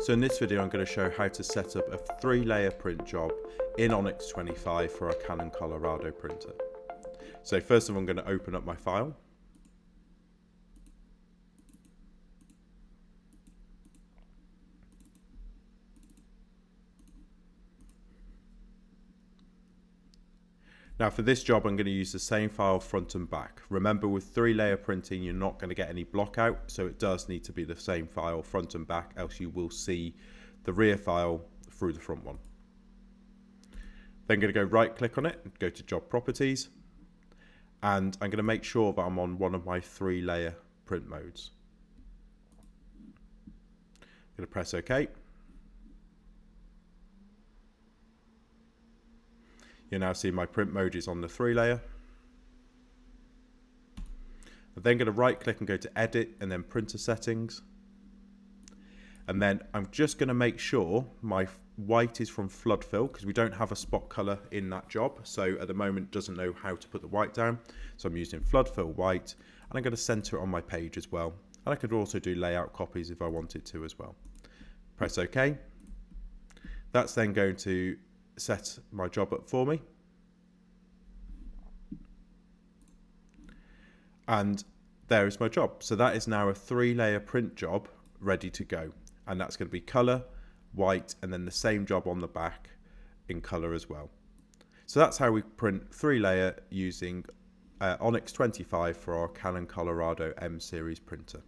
So in this video I'm going to show how to set up a 3-layer print job in Onyx 25 for our Canon Colorado printer. So first of all I'm going to open up my file. Now for this job I'm going to use the same file front and back. Remember, with 3-layer printing you're not going to get any block out, so it does need to be the same file front and back, else you will see the rear file through the front one. Then going to go right click on it and go to job properties, and I'm going to make sure that I'm on one of my 3-layer print modes. I'm going to press OK. You'll now see my print mode is on the 3-layer. I'm then going to right click and go to edit and then printer settings. And then I'm just going to make sure my white is from flood fill, because we don't have a spot color in that job. So at the moment it doesn't know how to put the white down. So I'm using flood fill white, and I'm going to center it on my page as well. And I could also do layout copies if I wanted to as well. Press OK. That's then going to set my job up for me. And there is my job. So that is now a 3-layer print job ready to go. And that's going to be color, white, and then the same job on the back in color as well. So that's how we print 3-layer using Onyx 25 for our Canon Colorado M series printer.